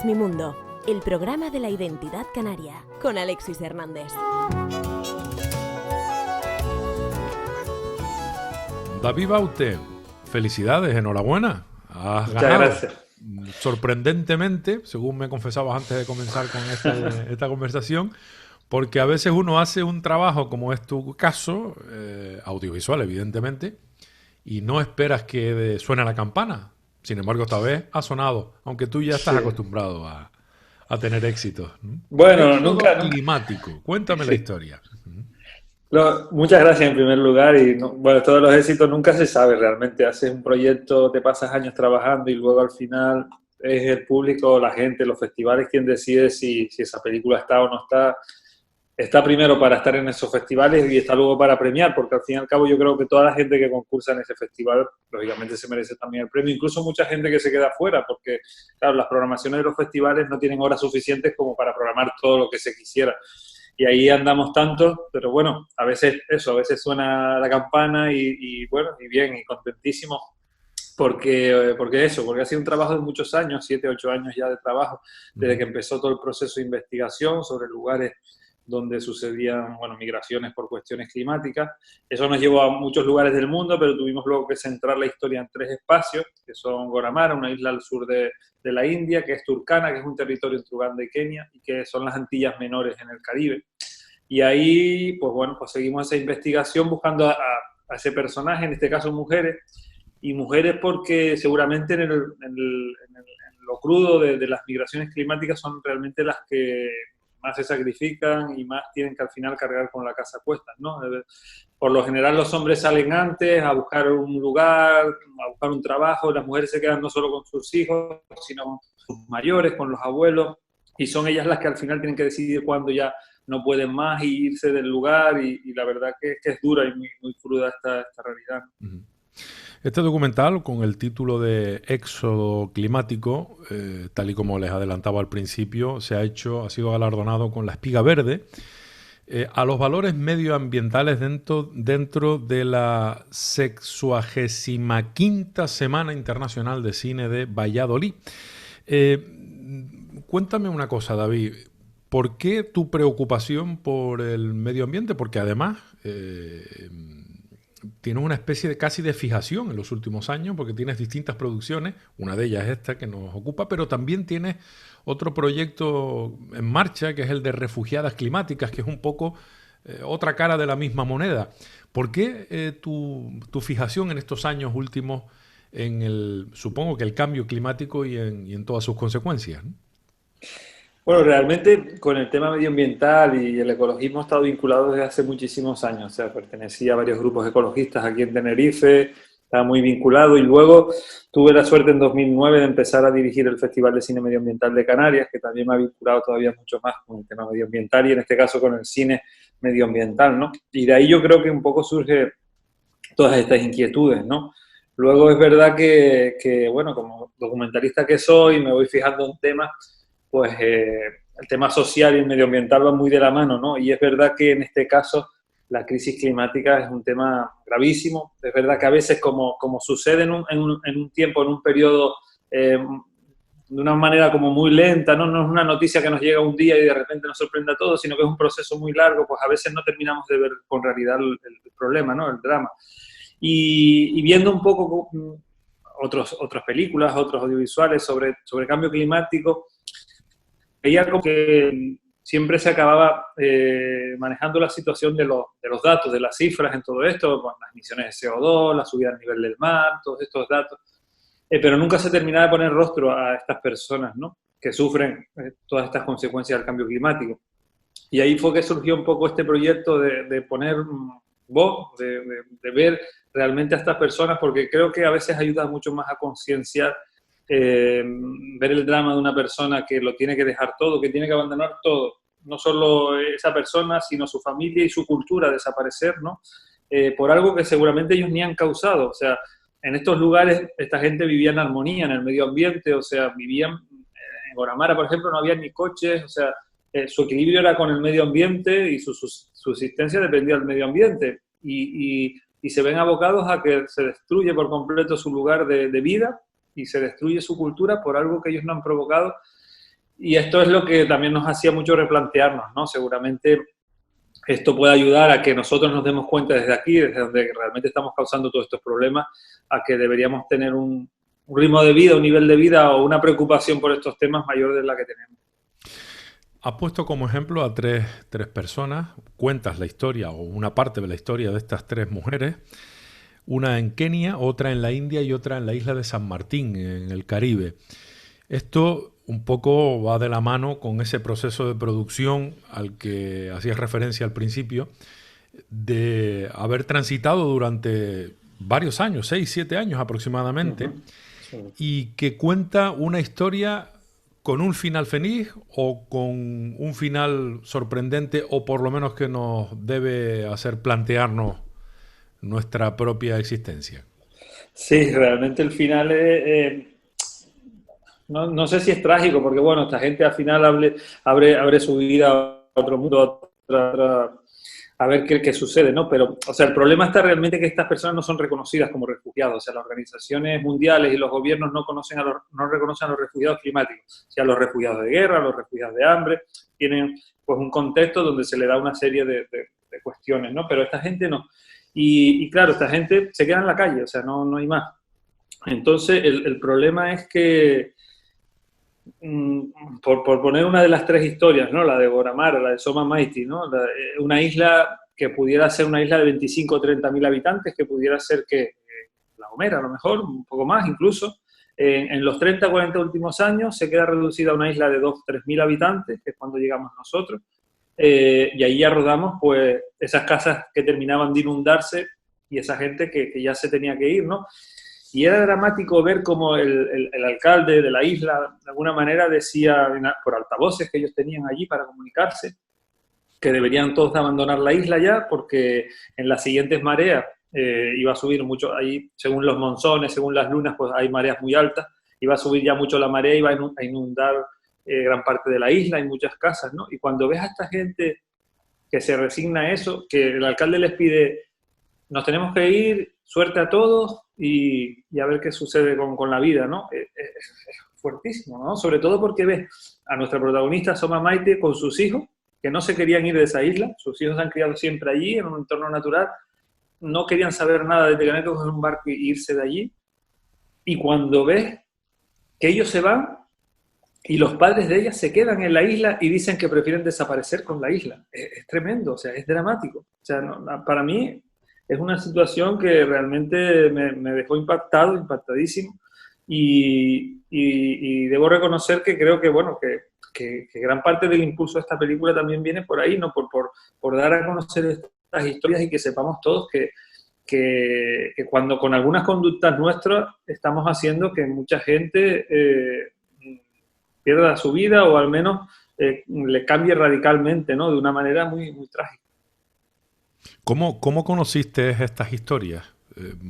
mi mundo, el programa de la identidad canaria, con Alexis Hernández. David Baute, felicidades, enhorabuena. Has Muchas ganado. gracias. Sorprendentemente, según me confesabas antes de comenzar con esta conversación, porque a veces uno hace un trabajo, como es tu caso, audiovisual evidentemente, y no esperas que suene la campana. Sin embargo, esta vez ha sonado, aunque tú ya estás acostumbrado a tener éxitos. Bueno, Éxodo nunca. climático. Cuéntame la historia. Muchas gracias en primer lugar y bueno, todos los éxitos nunca se sabe realmente. Haces un proyecto, te pasas años trabajando y luego al final es el público, la gente, los festivales quien decide si esa película está o no está. Está primero para estar en esos festivales y está luego para premiar, porque al fin y al cabo yo creo que toda la gente que concursa en ese festival, lógicamente se merece también el premio, incluso mucha gente que se queda fuera, porque claro, las programaciones de los festivales no tienen horas suficientes como para programar todo lo que se quisiera. Y ahí andamos tantos, pero bueno, a veces suena la campana y bueno, y bien, y contentísimo, porque ha sido un trabajo de muchos años, 7, 8 años ya de trabajo, desde que empezó todo el proceso de investigación sobre lugares donde sucedían, bueno, migraciones por cuestiones climáticas. Eso nos llevó a muchos lugares del mundo, pero tuvimos luego que centrar la historia en 3 espacios, que son Goramara, una isla al sur de la India, que es Turkana, que es un territorio entre Uganda y Kenia, y que son las Antillas Menores en el Caribe. Y ahí, pues bueno, pues seguimos esa investigación buscando a ese personaje, en este caso mujeres, y mujeres porque seguramente en lo crudo de las migraciones climáticas son realmente las que más se sacrifican y más tienen que al final cargar con la casa a cuestas, ¿no? Por lo general los hombres salen antes a buscar un lugar, a buscar un trabajo, las mujeres se quedan no solo con sus hijos, sino con sus mayores, con los abuelos, y son ellas las que al final tienen que decidir cuándo ya no pueden más y irse del lugar, y la verdad que es dura y muy, muy cruda esta realidad. Este documental, con el título de Éxodo climático, tal y como les adelantaba al principio, ha sido galardonado con la Espiga Verde a los valores medioambientales dentro de la 65ª Semana Internacional de Cine de Valladolid. Cuéntame una cosa, David. ¿Por qué tu preocupación por el medio ambiente? Porque además tienes una especie de casi de fijación en los últimos años, porque tienes distintas producciones, una de ellas es esta que nos ocupa, pero también tienes otro proyecto en marcha, que es el de refugiadas climáticas, que es un poco otra cara de la misma moneda. ¿Por qué tu fijación en estos años últimos en supongo que el cambio climático y en todas sus consecuencias, ¿no? Bueno, realmente con el tema medioambiental y el ecologismo he estado vinculado desde hace muchísimos años. O sea, pertenecía a varios grupos ecologistas aquí en Tenerife, estaba muy vinculado y luego tuve la suerte en 2009 de empezar a dirigir el Festival de Cine Medioambiental de Canarias, que también me ha vinculado todavía mucho más con el tema medioambiental y en este caso con el cine medioambiental, ¿no? Y de ahí yo creo que un poco surge todas estas inquietudes, ¿no? Luego es verdad que bueno, como documentalista que soy, me voy fijando en temas, pues el tema social y el medioambiental van muy de la mano, ¿no? Y es verdad que en este caso la crisis climática es un tema gravísimo. Es verdad que a veces, como sucede en un tiempo, en un periodo, de una manera como muy lenta, ¿no? No es una noticia que nos llega un día y de repente nos sorprende a todos, sino que es un proceso muy largo, pues a veces no terminamos de ver con realidad el problema, ¿no? El drama. Y viendo un poco otras películas, otros audiovisuales sobre cambio climático, veía como que siempre se acababa manejando la situación de los datos, de las cifras en todo esto, con las emisiones de CO2, la subida del nivel del mar, todos estos datos, pero nunca se terminaba de poner rostro a estas personas, ¿no? Que sufren todas estas consecuencias del cambio climático. Y ahí fue que surgió un poco este proyecto de poner voz, de ver realmente a estas personas, porque creo que a veces ayuda mucho más a concienciar ver el drama de una persona que lo tiene que dejar todo, que tiene que abandonar todo, no solo esa persona, sino su familia y su cultura desaparecer, ¿no? Por algo que seguramente ellos ni han causado. O sea, en estos lugares esta gente vivía en armonía, en el medio ambiente, o sea, vivían en Goramara, por ejemplo, no había ni coches, o sea, su equilibrio era con el medio ambiente y su subsistencia dependía del medio ambiente. Y se ven abocados a que se destruye por completo su lugar de vida y se destruye su cultura por algo que ellos no han provocado. y esto es lo que también nos hacía mucho replantearnos, ¿no? Seguramente esto puede ayudar a que nosotros nos demos cuenta desde aquí, desde donde realmente estamos causando todos estos problemas, a que deberíamos tener un ritmo de vida, un nivel de vida o una preocupación por estos temas mayor de la que tenemos. Has puesto como ejemplo a tres personas, cuentas la historia o una parte de la historia de estas tres mujeres, una en Kenia, otra en la India y otra en la isla de San Martín, en el Caribe. Esto un poco va de la mano con ese proceso de producción al que hacías referencia al principio, de haber transitado durante varios años, 6, 7 años aproximadamente, Sí. y que cuenta una historia con un final feliz o con un final sorprendente, o por lo menos que nos debe hacer plantearnos nuestra propia existencia. Sí, realmente el final no sé si es trágico, porque bueno, esta gente al final abre su vida a otro mundo, a ver qué sucede, ¿no? Pero, o sea, el problema está realmente que estas personas no son reconocidas como refugiados. O sea, las organizaciones mundiales y los gobiernos no reconocen a los refugiados climáticos. O sea, los refugiados de guerra, los refugiados de hambre, tienen pues un contexto donde se le da una serie de cuestiones, ¿no? Pero esta gente no. Y claro, esta gente se queda en la calle, o sea, no hay más. Entonces, el problema es que, por poner una de las tres historias, ¿no? La de Goramara, la de Soma Maiti, ¿no? Una isla que pudiera ser una isla de 25 o 30 mil habitantes, que pudiera ser que La Gomera, a lo mejor, un poco más incluso. En los 30 o 40 últimos años se queda reducida a una isla de 2 o 3 mil habitantes, que es cuando llegamos nosotros. Y ahí ya rodamos pues esas casas que terminaban de inundarse y esa gente que ya se tenía que ir, ¿no? Y era dramático ver cómo el alcalde de la isla, de alguna manera, decía por altavoces que ellos tenían allí para comunicarse, que deberían todos abandonar la isla ya, porque en las siguientes mareas iba a subir mucho, ahí según los monzones, según las lunas, pues hay mareas muy altas, iba a subir ya mucho la marea, iba a inundar gran parte de la isla, hay muchas casas, ¿no? Y cuando ves a esta gente que se resigna a eso, que el alcalde les pide, nos tenemos que ir, suerte a todos y a ver qué sucede con la vida, ¿no? Es fuertísimo, ¿no? Sobre todo porque ves a nuestra protagonista, Soma Maite, con sus hijos, que no se querían ir de esa isla, sus hijos se han criado siempre allí, en un entorno natural, no querían saber nada de tener que coger un barco e irse de allí, y cuando ves que ellos se van, y los padres de ella se quedan en la isla y dicen que prefieren desaparecer con la isla. Es tremendo, o sea, es dramático. O sea, para mí es una situación que realmente me dejó impactadísimo. Y debo reconocer que creo que, bueno, que gran parte del impulso de esta película también viene por ahí, ¿no? Por dar a conocer estas historias y que sepamos todos que cuando con algunas conductas nuestras estamos haciendo que mucha gente pierda su vida o al menos le cambie radicalmente, ¿no? De una manera muy, muy trágica. ¿Cómo conociste estas historias?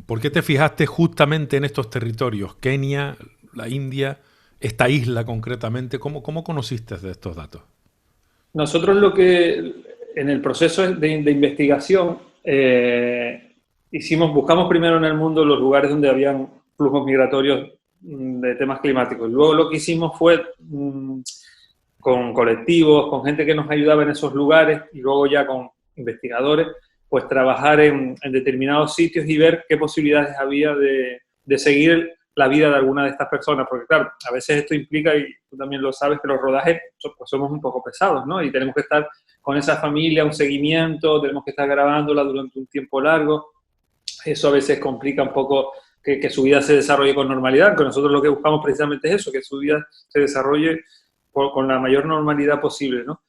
¿Por qué te fijaste justamente en estos territorios? Kenia, la India, esta isla concretamente. ¿Cómo conociste de estos datos? Nosotros en el proceso de investigación, buscamos primero en el mundo los lugares donde habían flujos migratorios de temas climáticos. Luego lo que hicimos fue con colectivos, con gente que nos ayudaba en esos lugares y luego ya con investigadores, pues trabajar en determinados sitios y ver qué posibilidades había de seguir la vida de alguna de estas personas, porque claro, a veces esto implica, y tú también lo sabes, que los rodajes pues somos un poco pesados, ¿no? Y tenemos que estar con esa familia, un seguimiento, tenemos que estar grabándola durante un tiempo largo. Eso a veces complica un poco que su vida se desarrolle con normalidad, que nosotros lo que buscamos precisamente es eso, que su vida se desarrolle con la mayor normalidad posible, ¿no?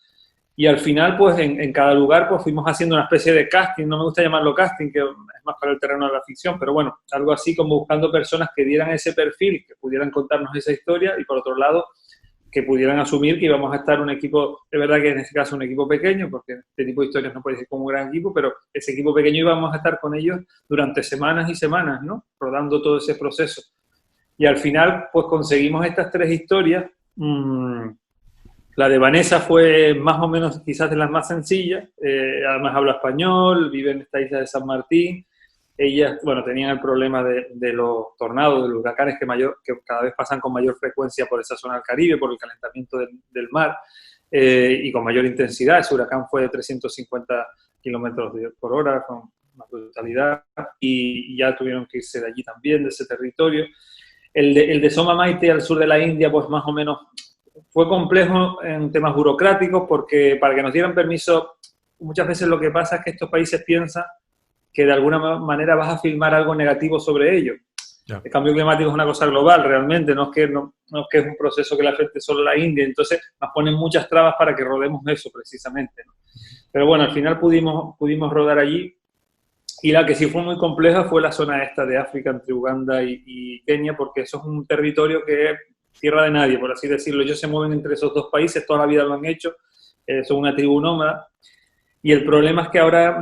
Y al final, pues en cada lugar pues fuimos haciendo una especie de casting, no me gusta llamarlo casting, que es más para el terreno de la ficción, pero bueno, algo así como buscando personas que dieran ese perfil, que pudieran contarnos esa historia y por otro lado, que pudieran asumir que íbamos a estar un equipo, es verdad que en este caso un equipo pequeño, porque este tipo de historias no puede ser como un gran equipo, pero ese equipo pequeño íbamos a estar con ellos durante semanas y semanas, ¿no? Rodando todo ese proceso. Y al final, pues conseguimos estas tres historias. La de Vanessa fue más o menos quizás de las más sencillas, además habla español, vive en esta isla de San Martín, ellas, bueno, tenían el problema de los tornados, de los huracanes que cada vez pasan con mayor frecuencia por esa zona del Caribe, por el calentamiento del mar, y con mayor intensidad. Ese huracán fue de 350 kilómetros por hora, con una brutalidad, y ya tuvieron que irse de allí también, de ese territorio. El de Soma Maite, al sur de la India, pues más o menos fue complejo en temas burocráticos, porque para que nos dieran permiso, muchas veces lo que pasa es que estos países piensan que de alguna manera vas a filmar algo negativo sobre ello. Yeah. El cambio climático es una cosa global, realmente, no es que es un proceso que le afecte solo a la India, entonces nos ponen muchas trabas para que rodemos eso, precisamente, ¿no? Pero bueno, al final pudimos rodar allí, y la que sí fue muy compleja fue la zona esta de África, entre Uganda y Kenia, porque eso es un territorio que es tierra de nadie, por así decirlo. Ellos se mueven entre esos dos países, toda la vida lo han hecho, son una tribu nómada, y el problema es que ahora,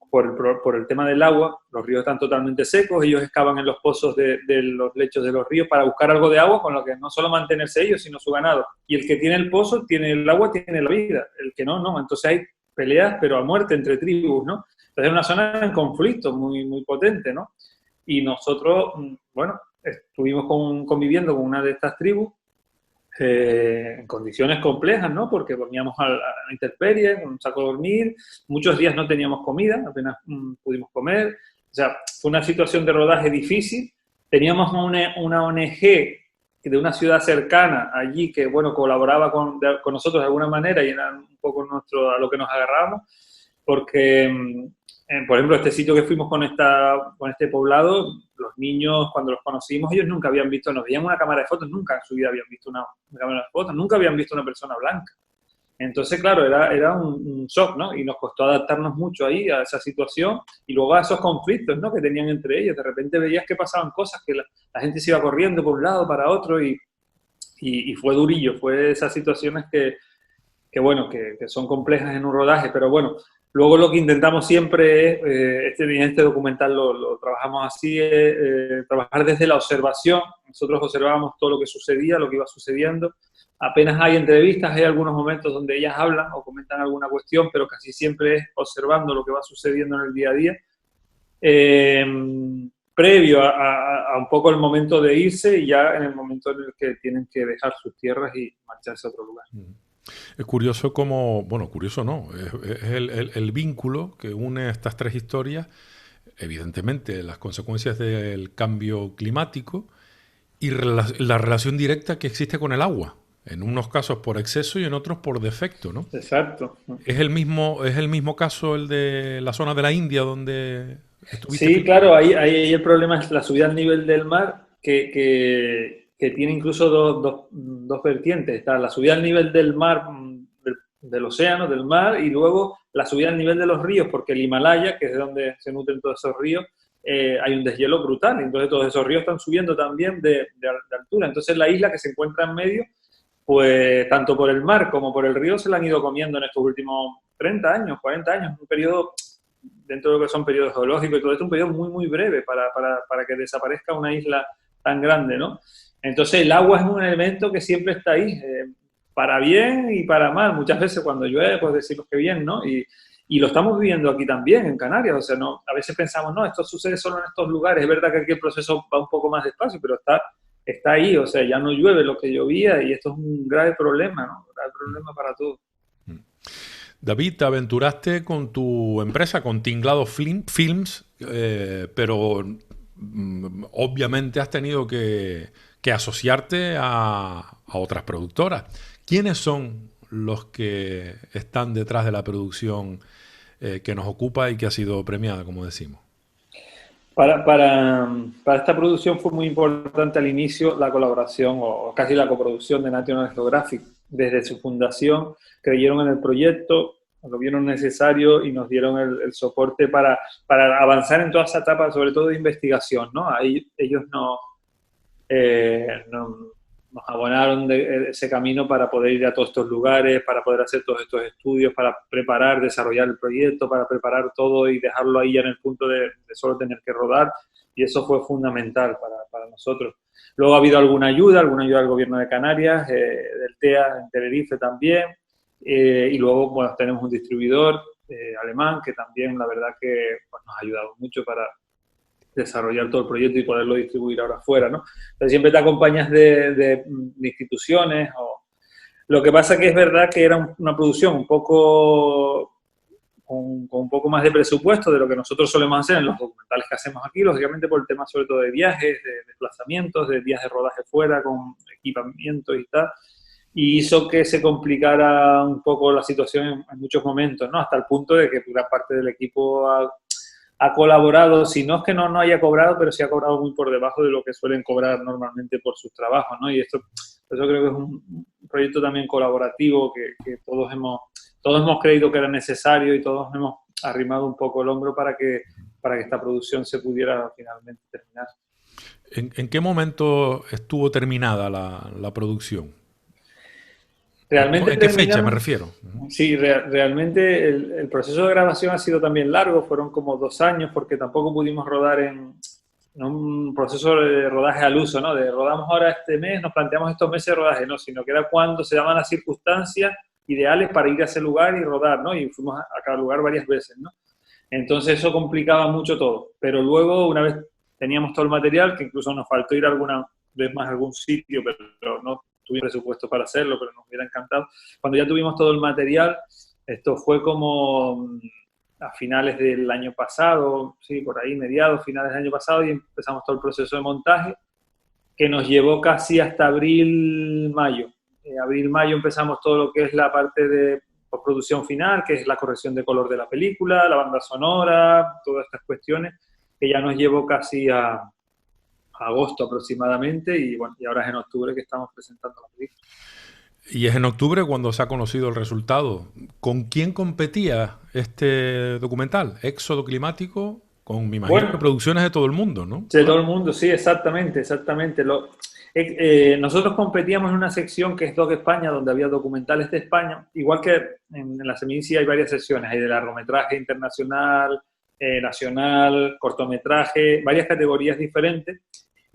por el tema del agua, los ríos están totalmente secos, ellos excavan en los pozos de los lechos de los ríos para buscar algo de agua, con lo que no solo mantenerse ellos, sino su ganado. Y el que tiene el pozo, tiene el agua, tiene la vida, el que no, no. Entonces hay peleas, pero a muerte entre tribus, ¿no? Entonces es una zona en conflicto muy, muy potente, ¿no? Y nosotros, bueno, estuvimos conviviendo con una de estas tribus, en condiciones complejas, ¿no? Porque dormíamos a la intemperie, con un saco de dormir, muchos días no teníamos comida, apenas pudimos comer, o sea, fue una situación de rodaje difícil. Teníamos una ONG de una ciudad cercana allí que, bueno, colaboraba con nosotros de alguna manera, y era un poco a lo que nos agarramos, porque, por ejemplo, este sitio que fuimos con este poblado, los niños, cuando los conocimos, ellos nunca habían visto, nos veían una cámara de fotos, nunca en su vida habían visto una cámara de fotos, nunca habían visto una persona blanca. Entonces, claro, era un shock, ¿no? Y nos costó adaptarnos mucho ahí a esa situación, y luego a esos conflictos, ¿no?, que tenían entre ellos. De repente veías que pasaban cosas, que la gente se iba corriendo por un lado para otro, y fue durillo, fue esas situaciones que bueno, que son complejas en un rodaje, pero bueno. Luego lo que intentamos siempre es, este documental lo trabajamos así, trabajar desde la observación. Nosotros observábamos todo lo que sucedía, lo que iba sucediendo. Apenas hay entrevistas, hay algunos momentos donde ellas hablan o comentan alguna cuestión, pero casi siempre es observando lo que va sucediendo en el día a día. Previo a un poco el momento de irse, y ya en el momento en el que tienen que dejar sus tierras y marcharse a otro lugar. Es curioso cómo, bueno, curioso no, es el vínculo que une estas tres historias, evidentemente las consecuencias del cambio climático y la relación directa que existe con el agua, en unos casos por exceso y en otros por defecto, ¿no? Exacto. ¿Es el mismo caso el de la zona de la India donde estuviste? Sí, claro, ahí el problema es la subida al nivel del mar, que tiene incluso dos vertientes. Está la subida al nivel del mar, del océano, del mar, y luego la subida al nivel de los ríos, porque el Himalaya, que es de donde se nutren todos esos ríos, hay un deshielo brutal, entonces todos esos ríos están subiendo también de altura. Entonces la isla que se encuentra en medio, pues tanto por el mar como por el río se la han ido comiendo en estos últimos 30 años, 40 años, un periodo, dentro de lo que son periodos geológicos y todo esto, un periodo muy, muy breve para que desaparezca una isla tan grande, ¿no? Entonces el agua es un elemento que siempre está ahí, para bien y para mal. Muchas veces cuando llueve, pues decimos que bien, ¿no? Y lo estamos viviendo aquí también, en Canarias. O sea, no, a veces pensamos, no, esto sucede solo en estos lugares. Es verdad que aquí el proceso va un poco más despacio, pero está ahí. O sea, ya no llueve lo que llovía, y esto es un grave problema, ¿no? Un grave problema para todos. David, te aventuraste con tu empresa, con Tinglado Films, pero obviamente has tenido que asociarte a otras productoras. ¿Quiénes son los que están detrás de la producción que nos ocupa y que ha sido premiada, como decimos? Para esta producción fue muy importante al inicio la colaboración, o casi la coproducción, de National Geographic. Desde su fundación creyeron en el proyecto, lo vieron necesario y nos dieron el soporte para avanzar en toda esa etapa, sobre todo de investigación, ¿no? Ahí ellos nos abonaron de ese camino para poder ir a todos estos lugares, para poder hacer todos estos estudios, para preparar, desarrollar el proyecto, para preparar todo y dejarlo ahí ya en el punto de solo tener que rodar, y eso fue fundamental para nosotros. Luego ha habido alguna ayuda del Gobierno de Canarias, del TEA en Tenerife también, y luego, bueno, tenemos un distribuidor alemán que también, la verdad, que pues, nos ha ayudado mucho desarrollar todo el proyecto y poderlo distribuir ahora afuera, ¿no? Entonces siempre te acompañas de instituciones. Lo que pasa que es verdad que era una producción un poco con un poco más de presupuesto de lo que nosotros solemos hacer en los documentales que hacemos aquí, lógicamente por el tema sobre todo de viajes, de desplazamientos, de días de rodaje fuera con equipamiento y tal, y hizo que se complicara un poco la situación en muchos momentos, ¿no? Hasta el punto de que gran parte del equipo ha colaborado, si no es que no haya cobrado, pero sí ha cobrado muy por debajo de lo que suelen cobrar normalmente por sus trabajos, ¿no? Y esto, eso creo que es un proyecto también colaborativo que todos hemos creído que era necesario y todos hemos arrimado un poco el hombro para que esta producción se pudiera finalmente terminar. ¿En qué momento estuvo terminada la producción? Realmente ¿En qué fecha me refiero? Sí, realmente el proceso de grabación ha sido también largo, fueron como 2 años, porque tampoco pudimos rodar en un proceso de rodaje al uso, ¿no? De rodamos ahora este mes, nos planteamos estos meses de rodaje, no, sino que era cuando se daban las circunstancias ideales para ir a ese lugar y rodar, ¿no? Y fuimos a cada lugar varias veces, ¿no? Entonces eso complicaba mucho todo, pero luego una vez teníamos todo el material, que incluso nos faltó ir alguna vez más a algún sitio, pero no tuvimos presupuesto para hacerlo, pero nos hubiera encantado. Cuando ya tuvimos todo el material, esto fue como a finales del año pasado, sí, por ahí, mediados, finales del año pasado, y empezamos todo el proceso de montaje, que nos llevó casi hasta abril-mayo. Abril-mayo empezamos todo lo que es la parte de postproducción final, que es la corrección de color de la película, la banda sonora, todas estas cuestiones, que ya nos llevó casi a agosto aproximadamente, y bueno, y ahora es en octubre que estamos presentando la película. Y es en octubre cuando se ha conocido el resultado. ¿Con quién competía este documental? Éxodo Climático, con, me imagino, bueno, producciones de todo el mundo, ¿no? De todo el mundo, sí, exactamente. Nosotros competíamos en una sección que es Doc España, donde había documentales de España, igual que en la Semici hay varias secciones, hay de largometraje internacional, nacional, cortometraje, varias categorías diferentes,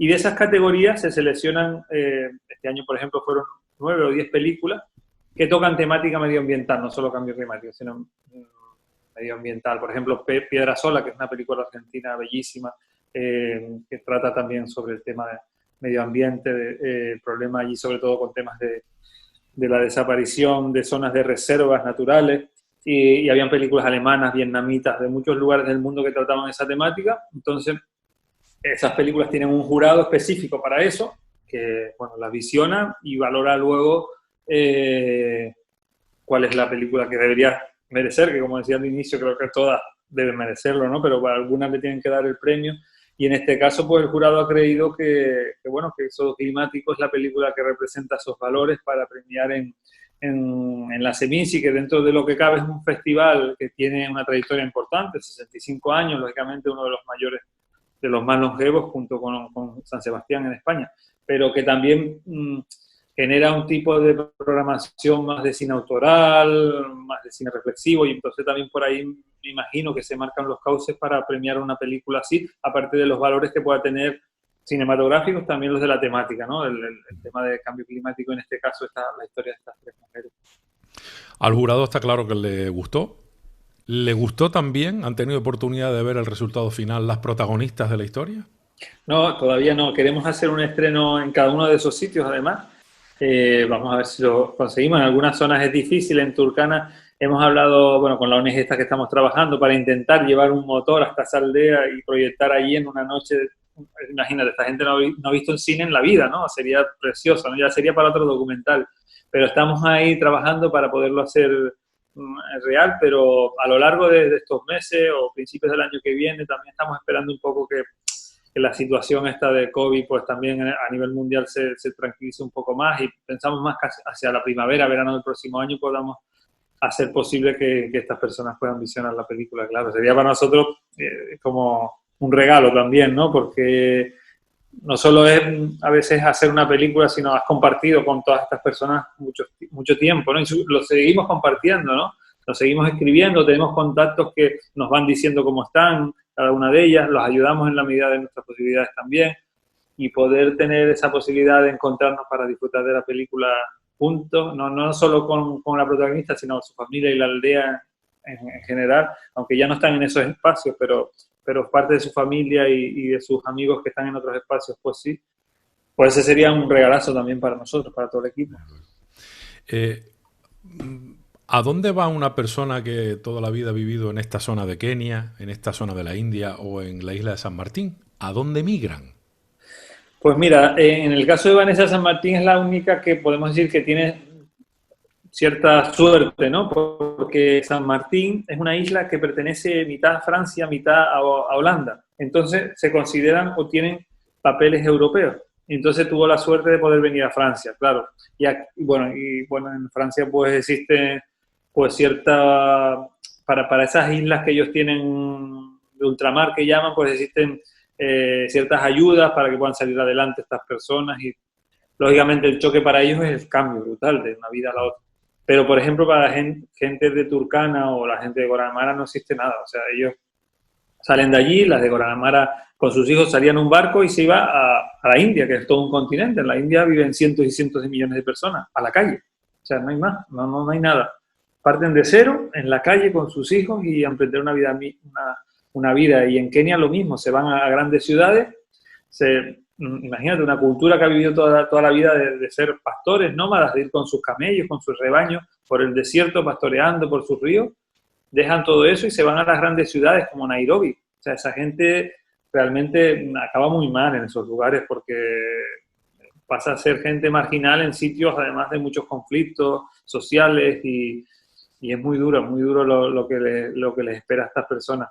y de esas categorías se seleccionan, este año por ejemplo fueron 9 o 10 películas que tocan temática medioambiental, no solo cambio climático, sino medioambiental. Por ejemplo, Piedra Sola, que es una película argentina bellísima, que trata también sobre el tema de medio ambiente, el problema allí sobre todo con temas de la desaparición de zonas de reservas naturales, y habían películas alemanas, vietnamitas, de muchos lugares del mundo que trataban esa temática. Entonces, esas películas tienen un jurado específico para eso, que bueno, las visiona y valora luego cuál es la película que debería merecer, que como decía al inicio, creo que todas deben merecerlo, ¿no? Pero para algunas le tienen que dar el premio. Y en este caso, pues el jurado ha creído que Éxodo Climático es la película que representa esos valores para premiar en la Semici, que dentro de lo que cabe es un festival que tiene una trayectoria importante, 65 años, lógicamente uno de los mayores, de los más longevos, junto con San Sebastián en España, pero que también genera un tipo de programación más de cine autoral, más de cine reflexivo, y entonces también por ahí me imagino que se marcan los cauces para premiar una película así, aparte de los valores que pueda tener cinematográficos, también los de la temática, ¿no? El tema de cambio climático, en este caso, está la historia de estas 3 mujeres. Al jurado está claro que le gustó. ¿Le gustó también? ¿Han tenido oportunidad de ver el resultado final las protagonistas de la historia? No, todavía no. Queremos hacer un estreno en cada uno de esos sitios, además. Vamos a ver si lo conseguimos. En algunas zonas es difícil. En Turkana hemos hablado, bueno, con la ONG esta que estamos trabajando para intentar llevar un motor hasta esa aldea y proyectar allí en una noche. Imagínate, esta gente no ha visto un cine en la vida, ¿no? Sería precioso, ¿no? Ya sería para otro documental. Pero estamos ahí trabajando para poderlo hacer real, pero a lo largo de estos meses o principios del año que viene también estamos esperando un poco que la situación esta de COVID pues también a nivel mundial se tranquilice un poco más, y pensamos más que hacia la primavera, verano del próximo año podamos hacer posible que estas personas puedan visionar la película. Claro, sería para nosotros como un regalo también, ¿no? Porque no solo es a veces hacer una película, sino has compartido con todas estas personas mucho tiempo, ¿no? Y lo seguimos compartiendo, ¿no? Lo seguimos escribiendo, tenemos contactos que nos van diciendo cómo están cada una de ellas, los ayudamos en la medida de nuestras posibilidades también, y poder tener esa posibilidad de encontrarnos para disfrutar de la película juntos, no solo con la protagonista, sino con su familia y la aldea en general, aunque ya no están en esos espacios, pero parte de su familia y de sus amigos que están en otros espacios, pues sí. Pues ese sería un regalazo también para nosotros, para todo el equipo. ¿A dónde va una persona que toda la vida ha vivido en esta zona de Kenia, en esta zona de la India o en la isla de San Martín? ¿A dónde migran? Pues mira, en el caso de Vanessa San Martín es la única que podemos decir que tiene cierta suerte, ¿no? Porque San Martín es una isla que pertenece mitad a Francia, mitad a Holanda. Entonces se consideran o tienen papeles europeos. Entonces tuvo la suerte de poder venir a Francia, claro. Y bueno, en Francia pues existe pues cierta, para esas islas que ellos tienen de ultramar que llaman, pues existen ciertas ayudas para que puedan salir adelante estas personas y lógicamente el choque para ellos es el cambio brutal de una vida a la otra. Pero por ejemplo para la gente de Turkana o la gente de Guaramara no existe nada, o sea, ellos salen de allí, las de Guaramara con sus hijos salían en un barco y se iba a la India, que es todo un continente. En la India viven cientos y cientos de millones de personas, a la calle. O sea, no hay más, no hay nada. Parten de cero, en la calle con sus hijos y a emprender una vida. Y en Kenia lo mismo, se van a grandes ciudades. Imagínate, una cultura que ha vivido toda la vida de ser pastores, nómadas, de ir con sus camellos, con sus rebaños, por el desierto, pastoreando por sus ríos. Dejan todo eso y se van a las grandes ciudades como Nairobi. O sea, esa gente realmente acaba muy mal en esos lugares porque pasa a ser gente marginal en sitios además de muchos conflictos sociales y es muy duro lo que les espera a estas personas.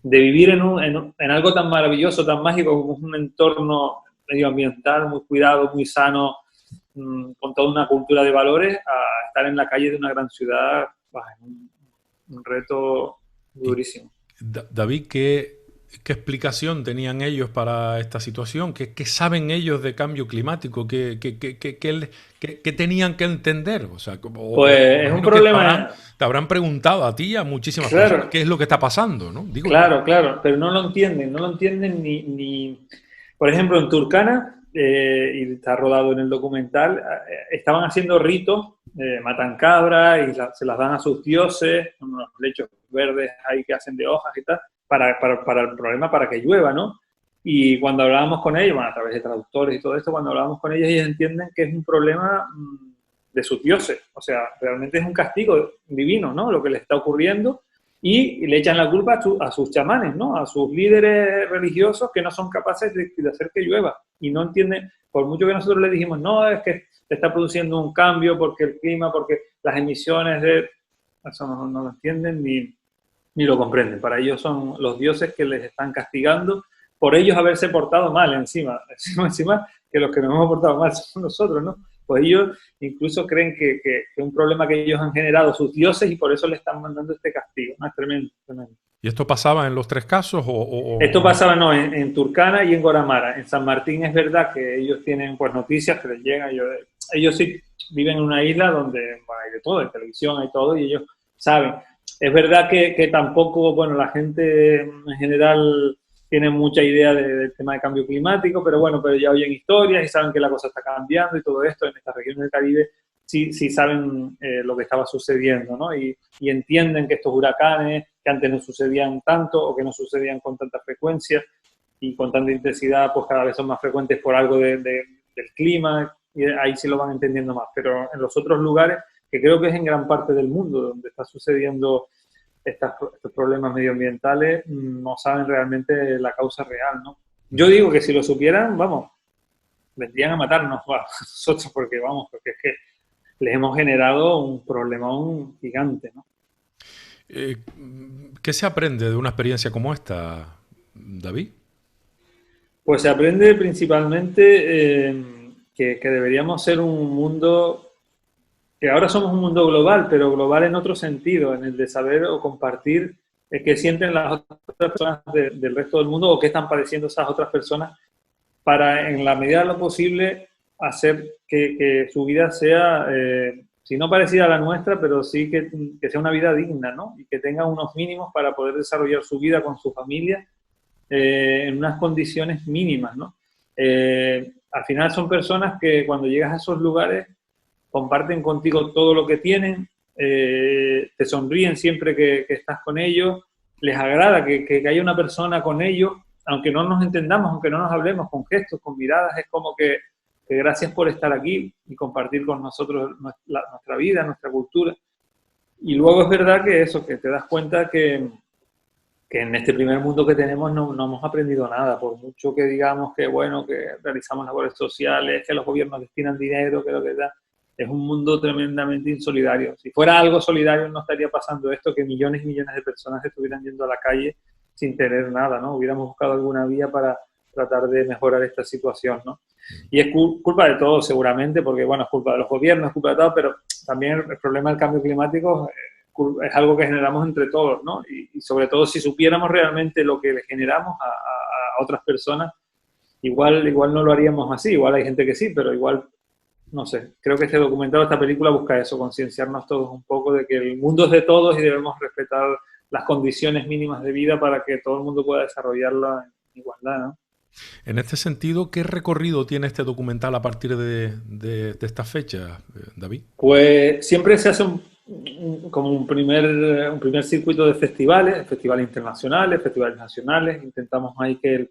De vivir en algo tan maravilloso, tan mágico como un entorno medioambiental muy cuidado, muy sano, con toda una cultura de valores, a estar en la calle de una gran ciudad, un reto durísimo. David, ¿qué explicación tenían ellos para esta situación? ¿Qué saben ellos de cambio climático? ¿Qué tenían que entender? O sea, pues es un problema. Te habrán preguntado a ti y a muchísimas personas qué es lo que está pasando, ¿no? Claro, pero no lo entienden ni... Por ejemplo, en Turkana, y está rodado en el documental, estaban haciendo ritos, matan cabras y se las dan a sus dioses, unos lechos verdes ahí que hacen de hojas y tal, para el problema, para que llueva, ¿no? Y cuando hablábamos con ellos, bueno, a través de traductores y todo esto, cuando hablábamos con ellos entienden que es un problema de sus dioses, o sea, realmente es un castigo divino, ¿no? Lo que les está ocurriendo, y le echan la culpa a sus chamanes, ¿no? A sus líderes religiosos que no son capaces de hacer que llueva, y no entienden, por mucho que nosotros les dijimos, no, es que está produciendo un cambio porque el clima, porque las emisiones eso no lo entienden ni lo comprenden. Para ellos son los dioses que les están castigando por ellos haberse portado mal encima que los que nos hemos portado mal somos nosotros, ¿no? Pues ellos incluso creen que un problema que ellos han generado sus dioses y por eso le están mandando este castigo, ¿no? Es tremendo. ¿Y esto pasaba en los tres casos? Esto pasaba, no, en Turkana y en Guaramara. En San Martín es verdad que ellos tienen pues noticias que les llegan. Ellos sí viven en una isla donde hay de todo, hay televisión, hay todo, y ellos saben. Es verdad que tampoco, bueno, la gente en general tiene mucha idea del tema de cambio climático, pero ya oyen historias y saben que la cosa está cambiando y todo esto. En estas regiones del Caribe sí saben lo que estaba sucediendo, ¿no? Y entienden que estos huracanes, que antes no sucedían tanto o que no sucedían con tanta frecuencia y con tanta intensidad, pues cada vez son más frecuentes por algo del clima, y ahí sí lo van entendiendo más. Pero en los otros lugares, que creo que es en gran parte del mundo donde está sucediendo estos problemas medioambientales, no saben realmente la causa real, ¿no? Yo digo que si lo supieran, vamos, vendrían a matarnos a nosotros porque es que les hemos generado un problemón gigante, ¿no? ¿Qué se aprende de una experiencia como esta, David? Pues se aprende principalmente que deberíamos ser un mundo, que ahora somos un mundo global, pero global en otro sentido, en el de saber o compartir qué sienten las otras personas del resto del mundo o qué están padeciendo esas otras personas para, en la medida de lo posible, hacer que su vida sea, si no parecida a la nuestra, pero sí que sea una vida digna, ¿no? Y que tenga unos mínimos para poder desarrollar su vida con su familia en unas condiciones mínimas, ¿no? Al final son personas que cuando llegas a esos lugares comparten contigo todo lo que tienen, te sonríen siempre que estás con ellos, les agrada que haya una persona con ellos, aunque no nos entendamos, aunque no nos hablemos, con gestos, con miradas, es como que gracias por estar aquí y compartir con nosotros nuestra vida, nuestra cultura. Y luego es verdad que eso, que te das cuenta que en este primer mundo que tenemos no hemos aprendido nada, por mucho que digamos que, bueno, que realizamos labores sociales, que los gobiernos destinan dinero, que lo que da, es un mundo tremendamente insolidario. Si fuera algo solidario no estaría pasando esto, que millones y millones de personas estuvieran yendo a la calle sin tener nada, ¿no? Hubiéramos buscado alguna vía para tratar de mejorar esta situación, ¿no? Y es culpa de todos, seguramente, porque, bueno, es culpa de los gobiernos, es culpa de todo, pero también el problema del cambio climático es algo que generamos entre todos, ¿no? Y sobre todo si supiéramos realmente lo que le generamos a otras personas, igual no lo haríamos así. Igual hay gente que sí, pero igual, no sé. Creo que este documental, esta película busca eso, concienciarnos todos un poco de que el mundo es de todos y debemos respetar las condiciones mínimas de vida para que todo el mundo pueda desarrollarla en igualdad, ¿no? En este sentido, ¿qué recorrido tiene este documental a partir de esta fecha, David? Pues siempre se hace como un primer circuito de festivales internacionales, festivales nacionales. Intentamos ahí que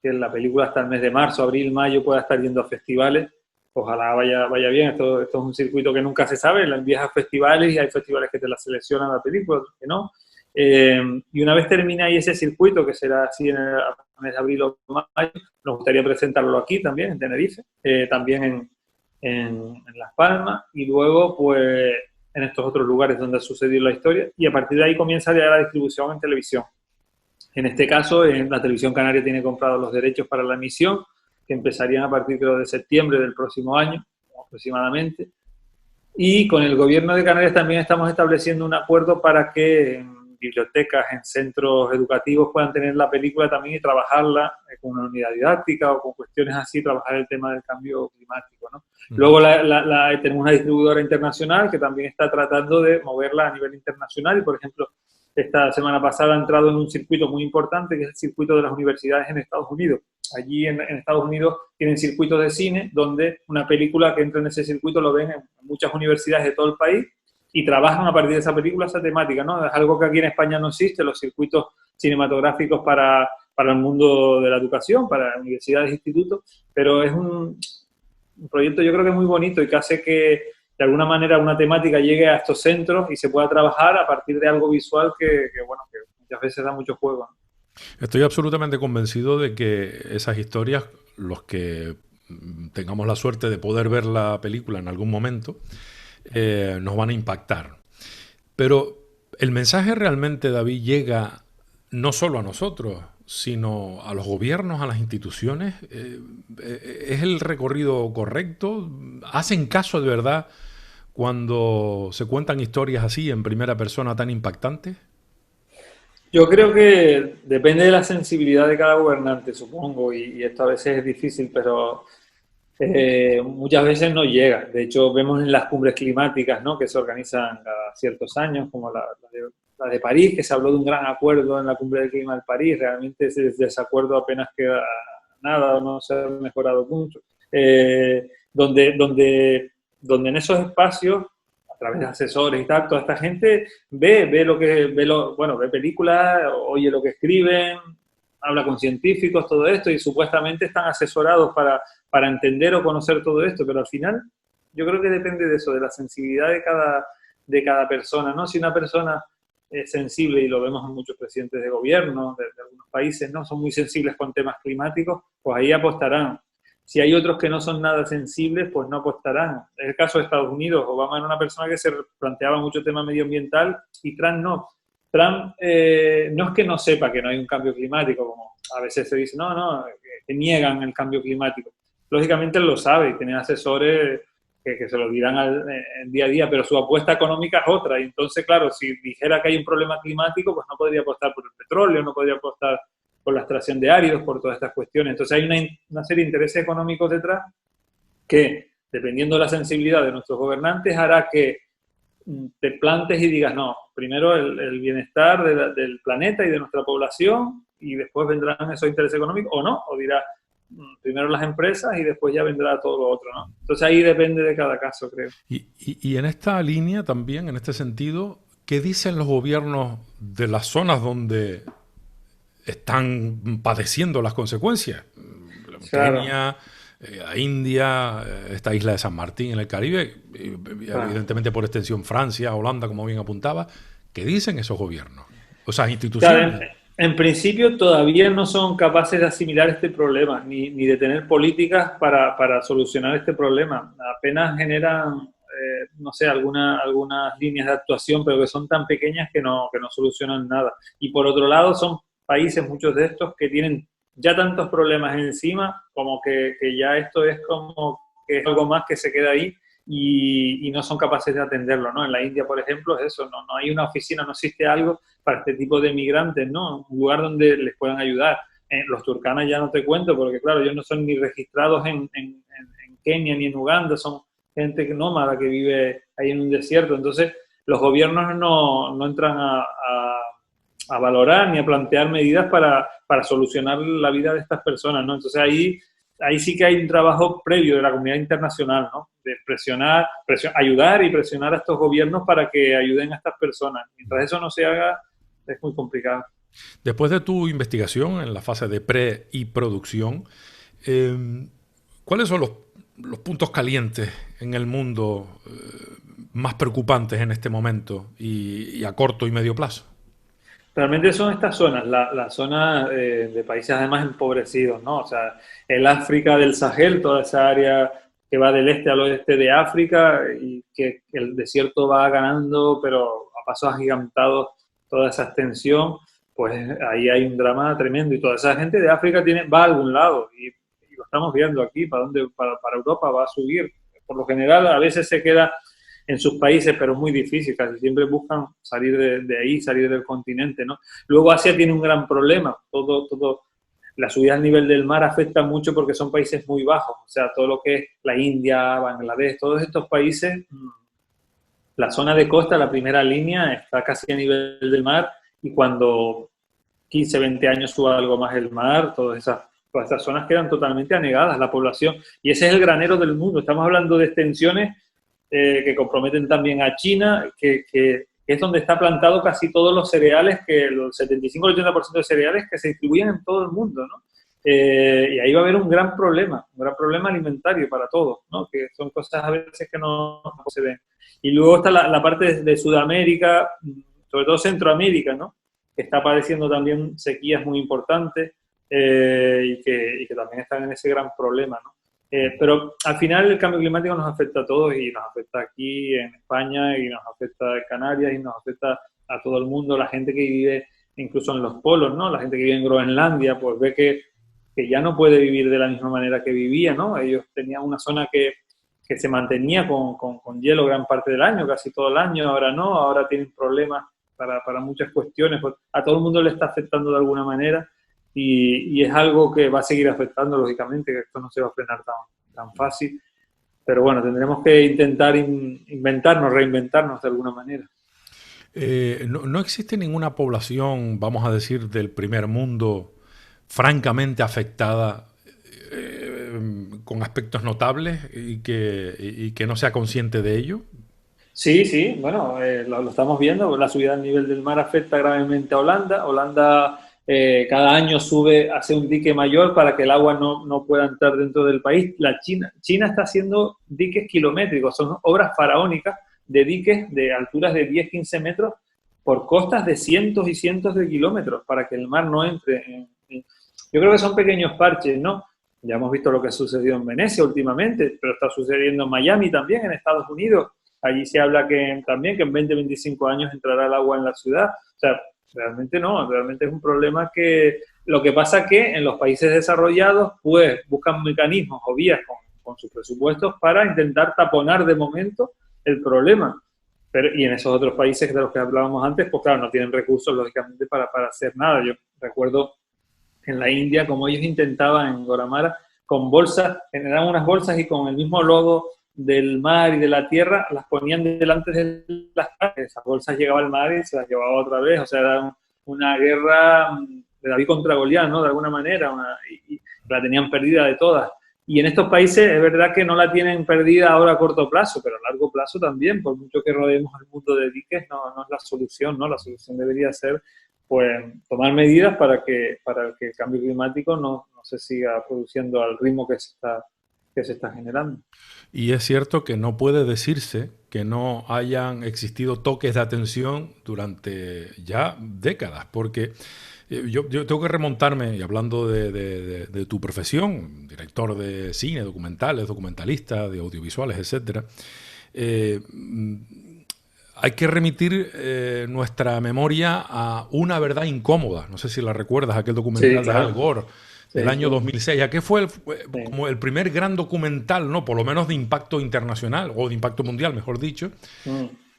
la película hasta el mes de marzo, abril, mayo pueda estar yendo a festivales. Ojalá vaya bien. Esto es un circuito que nunca se sabe. La envías a festivales y hay festivales que te la seleccionan la película, otros que no. Y una vez termine ahí ese circuito, que será así en el mes de abril o mayo, nos gustaría presentarlo aquí también, en Tenerife, también en Las Palmas, y luego pues en estos otros lugares donde ha sucedido la historia, y a partir de ahí comienza ya la distribución en televisión. En este caso, la Televisión Canaria tiene comprados los derechos para la emisión, que empezarían a partir, creo, de septiembre del próximo año, aproximadamente. Y con el Gobierno de Canarias también estamos estableciendo un acuerdo para que en bibliotecas, en centros educativos puedan tener la película también y trabajarla con una unidad didáctica o con cuestiones así, trabajar el tema del cambio climático, ¿no? Luego tenemos una distribuidora internacional que también está tratando de moverla a nivel internacional y, por ejemplo, esta semana pasada ha entrado en un circuito muy importante, que es el circuito de las universidades en Estados Unidos. Allí en Estados Unidos tienen circuitos de cine donde una película que entra en ese circuito lo ven en muchas universidades de todo el país y trabajan a partir de esa película esa temática, ¿no? Es algo que aquí en España no existe, los circuitos cinematográficos para el mundo de la educación, para universidades e institutos, pero es un proyecto yo creo que muy bonito y que hace que de alguna manera una temática llegue a estos centros y se pueda trabajar a partir de algo visual que muchas veces da mucho juego, ¿no? Estoy absolutamente convencido de que esas historias, los que tengamos la suerte de poder ver la película en algún momento, nos van a impactar. Pero el mensaje realmente, David, llega no solo a nosotros, sino a los gobiernos, a las instituciones. ¿Es el recorrido correcto? ¿Hacen caso de verdad cuando se cuentan historias así en primera persona tan impactantes? Yo creo que depende de la sensibilidad de cada gobernante, supongo, y esto a veces es difícil, pero muchas veces no llega. De hecho, vemos en las cumbres climáticas, ¿no?, que se organizan cada ciertos años, como la de París, que se habló de un gran acuerdo en la cumbre del clima de París. Realmente ese desacuerdo apenas queda nada, no se ha mejorado mucho. Donde en esos espacios, a través de asesores y tal, toda esta gente ve películas, oye lo que escriben, habla con científicos, todo esto, y supuestamente están asesorados para entender o conocer todo esto, pero al final yo creo que depende de eso, de la sensibilidad de cada persona, ¿no? Si una persona es sensible, y lo vemos en muchos presidentes de gobierno de algunos países, ¿no?, son muy sensibles con temas climáticos, pues ahí apostarán. Si hay otros que no son nada sensibles, pues no apostarán. En el caso de Estados Unidos, Obama era una persona que se planteaba mucho tema medioambiental y Trump no. Trump no es que no sepa que no hay un cambio climático, como a veces se dice, que niegan el cambio climático. Lógicamente él lo sabe y tiene asesores que se lo dirán en día a día, pero su apuesta económica es otra. Y entonces, claro, si dijera que hay un problema climático, pues no podría apostar por el petróleo, no podría apostar por la extracción de áridos, por todas estas cuestiones. Entonces hay una serie de intereses económicos detrás que, dependiendo de la sensibilidad de nuestros gobernantes, hará que te plantes y digas, no, primero el bienestar del planeta y de nuestra población, y después vendrán esos intereses económicos, o no, o dirás, primero las empresas y después ya vendrá todo lo otro, ¿no? Entonces ahí depende de cada caso, creo. Y en esta línea también, en este sentido, ¿qué dicen los gobiernos de las zonas donde están padeciendo las consecuencias? Claro. Kenia, a India, esta isla de San Martín en el Caribe, Claro. evidentemente por extensión Francia, Holanda, como bien apuntaba. ¿Qué dicen esos gobiernos? O sea, Claro, instituciones. en principio todavía no son capaces de asimilar este problema, ni de tener políticas para solucionar este problema. Apenas generan, no sé, algunas líneas de actuación, pero que son tan pequeñas que no solucionan nada. Y por otro lado, son países, muchos de estos, que tienen ya tantos problemas encima, como que ya esto es como que es algo más que se queda ahí y no son capaces de atenderlo, ¿no? En la India, por ejemplo, es eso, no hay una oficina, no existe algo para este tipo de migrantes, ¿no? Un lugar donde les puedan ayudar. Los turcanas ya no te cuento, porque claro, ellos no son ni registrados en Kenia ni en Uganda, son gente nómada que vive ahí en un desierto. Entonces, los gobiernos no entran a valorar ni a plantear medidas para solucionar la vida de estas personas, ¿no? Entonces, ahí sí que hay un trabajo previo de la comunidad internacional, ¿no? De ayudar y presionar a estos gobiernos para que ayuden a estas personas. Mientras eso no se haga, es muy complicado. Después de tu investigación en la fase de pre y producción, ¿cuáles son los puntos calientes en el mundo más preocupantes en este momento y a corto y medio plazo? Realmente son estas zonas, la zona de países además empobrecidos, ¿no? O sea, el África del Sahel, toda esa área que va del este al oeste de África y que el desierto va ganando, pero a pasos agigantados, toda esa extensión, pues ahí hay un drama tremendo y toda esa gente de África va a algún lado y lo estamos viendo aquí, para Europa va a subir. Por lo general, a veces se queda en sus países, pero es muy difícil, casi siempre buscan salir de ahí, salir del continente, ¿no? Luego Asia tiene un gran problema, la subida al nivel del mar afecta mucho porque son países muy bajos, o sea, todo lo que es la India, Bangladesh, todos estos países, la zona de costa, la primera línea, está casi a nivel del mar y cuando 15, 20 años suba algo más el mar, todas estas zonas quedan totalmente anegadas, la población, y ese es el granero del mundo, estamos hablando de extensiones que comprometen también a China, que es donde está plantado casi todos los cereales, que el 75-80% de cereales que se distribuyen en todo el mundo, ¿no? Y ahí va a haber un gran problema alimentario para todos, ¿no? Que son cosas a veces que no se ven. Y luego está la parte de Sudamérica, sobre todo Centroamérica, ¿no? Que está padeciendo también sequías muy importantes y que también están en ese gran problema, ¿no? Pero al final el cambio climático nos afecta a todos y nos afecta aquí en España y nos afecta en Canarias y nos afecta a todo el mundo, la gente que vive incluso en los polos, ¿no? La gente que vive en Groenlandia, pues ve que ya no puede vivir de la misma manera que vivía, ¿no? Ellos tenían una zona que se mantenía con hielo gran parte del año, casi todo el año, ahora no, ahora tienen problemas para muchas cuestiones, pues a todo el mundo le está afectando de alguna manera. Y es algo que va a seguir afectando, lógicamente, que esto no se va a frenar tan fácil. Pero bueno, tendremos que intentar reinventarnos de alguna manera. No existe ninguna población, vamos a decir, del primer mundo francamente afectada con aspectos notables y que no sea consciente de ello. Sí, bueno, lo estamos viendo. La subida del nivel del mar afecta gravemente a Holanda. Holanda cada año hace un dique mayor para que el agua no pueda entrar dentro del país. China está haciendo diques kilométricos, son obras faraónicas de diques de alturas de 10, 15 metros por costas de cientos y cientos de kilómetros para que el mar no entre. Yo creo que son pequeños parches, ¿no? Ya hemos visto lo que ha sucedido en Venecia últimamente, pero está sucediendo en Miami también, en Estados Unidos. Allí se habla también que en 20, 25 años entrará el agua en la ciudad. O sea, realmente no, realmente es un problema que lo que pasa que en los países desarrollados pues buscan mecanismos o vías con sus presupuestos para intentar taponar de momento el problema. Y en esos otros países de los que hablábamos antes, pues claro, no tienen recursos lógicamente para hacer nada. Yo recuerdo en la India como ellos intentaban en Goramara con bolsas, generaban unas bolsas y con el mismo logo del mar y de la tierra, las ponían delante de las casas, esas bolsas llegaban al mar y se las llevaba otra vez, o sea, era una guerra de David contra Goliat, ¿no? De alguna manera, la tenían perdida de todas. Y en estos países es verdad que no la tienen perdida ahora a corto plazo, pero a largo plazo también, por mucho que rodeemos el mundo de diques, no es la solución, ¿no? La solución debería ser, pues, tomar medidas para que el cambio climático no se siga produciendo al ritmo que se está generando. Y es cierto que no puede decirse que no hayan existido toques de atención durante ya décadas, porque yo tengo que remontarme, y hablando de tu profesión, director de cine, documentales, documentalista, de audiovisuales, etcétera, hay que remitir nuestra memoria a Una verdad incómoda. No sé si la recuerdas, aquel documental de Al Gore del año 2006. ¿A qué fue como el primer gran documental, no, por lo menos de impacto internacional o de impacto mundial, mejor dicho,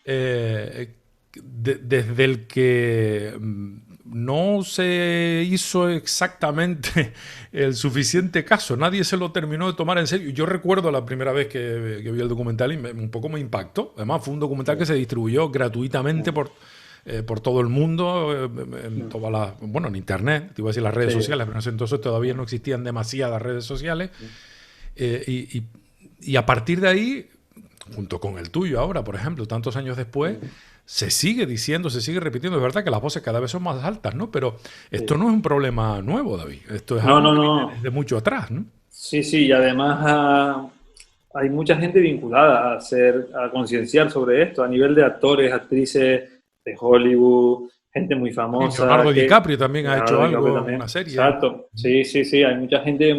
desde el que no se hizo exactamente el suficiente caso? Nadie se lo terminó de tomar en serio. Yo recuerdo la primera vez que vi el documental y un poco me impactó. Además, fue un documental que se distribuyó gratuitamente por todo el mundo, en todas las, bueno, en internet, te iba a decir las redes sociales, pero en ese entonces todavía no existían demasiadas redes sociales. Y a partir de ahí, junto con el tuyo ahora, por ejemplo, tantos años después, se sigue diciendo, se sigue repitiendo. Es verdad que las voces cada vez son más altas, ¿no? Pero esto no es un problema nuevo, David. Esto es algo que viene desde mucho atrás, ¿no? Sí, y además hay mucha gente vinculada a concienciar sobre esto, a nivel de actores, actrices de Hollywood, gente muy famosa. Leonardo DiCaprio también ha hecho algo en una serie. Exacto, sí, hay mucha gente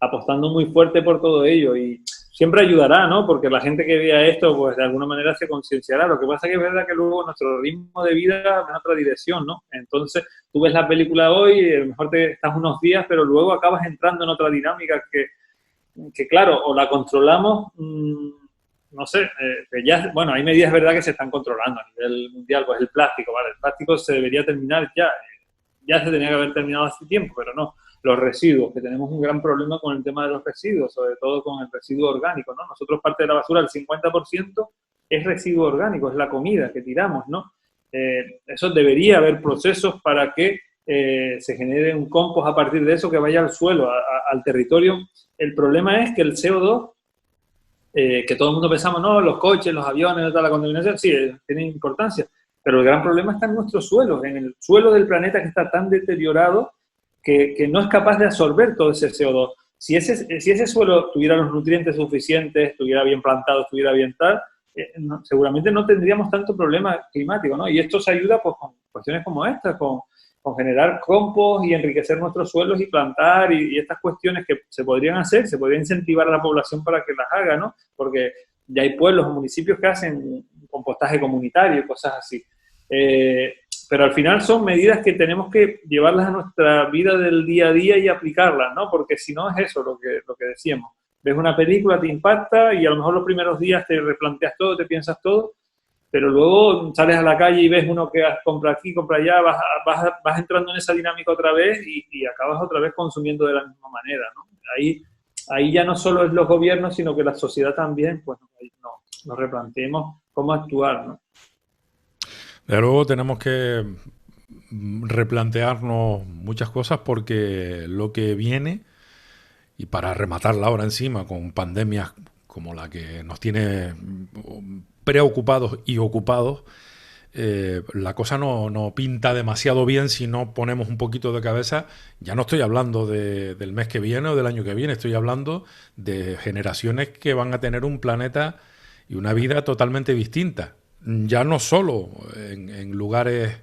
apostando muy fuerte por todo ello y siempre ayudará, ¿no? Porque la gente que vea esto, pues de alguna manera se concienciará. Lo que pasa es que es verdad que luego nuestro ritmo de vida va en otra dirección, ¿no? Entonces, tú ves la película hoy y a lo mejor te estás unos días, pero luego acabas entrando en otra dinámica que claro, o la controlamos, no sé, que ya, bueno, hay medidas, verdad, que se están controlando a nivel mundial, pues el plástico, ¿vale? El plástico se debería terminar ya se tenía que haber terminado hace tiempo, pero no. Los residuos, que tenemos un gran problema con el tema de los residuos, sobre todo con el residuo orgánico, ¿no? Nosotros parte de la basura, el 50% es residuo orgánico, es la comida que tiramos, ¿no? Eso debería haber procesos para que se genere un compost a partir de eso que vaya al suelo, al territorio. El problema es que el CO2, que todo el mundo pensamos, no, los coches, los aviones, toda la contaminación, sí, tiene importancia, pero el gran problema está en nuestros suelos, en el suelo del planeta que está tan deteriorado que no es capaz de absorber todo ese CO2. Si ese suelo tuviera los nutrientes suficientes, estuviera bien plantado, estuviera bien tal, seguramente no tendríamos tanto problema climático, ¿no? Y esto se ayuda pues, con cuestiones como estas, con generar compost y enriquecer nuestros suelos y plantar y estas cuestiones que se podrían hacer, se podría incentivar a la población para que las haga, ¿no? Porque ya hay pueblos o municipios que hacen compostaje comunitario y cosas así. Pero al final son medidas que tenemos que llevarlas a nuestra vida del día a día y aplicarlas, ¿no? Porque si no es eso lo que decíamos. Ves una película, te impacta y a lo mejor los primeros días te replanteas todo, te piensas todo, pero luego sales a la calle y ves uno que compra aquí, compra allá, vas entrando en esa dinámica otra vez y acabas otra vez consumiendo de la misma manera, ¿no? Ahí ya no solo es los gobiernos, sino que la sociedad también, pues nos replanteemos cómo actuar, ¿no? De luego tenemos que replantearnos muchas cosas porque lo que viene, y para rematarla ahora encima con pandemias como la que nos tiene preocupados y ocupados, la cosa no pinta demasiado bien si no ponemos un poquito de cabeza. Ya no estoy hablando del mes que viene o del año que viene, estoy hablando de generaciones que van a tener un planeta y una vida totalmente distinta. Ya no solo en lugares,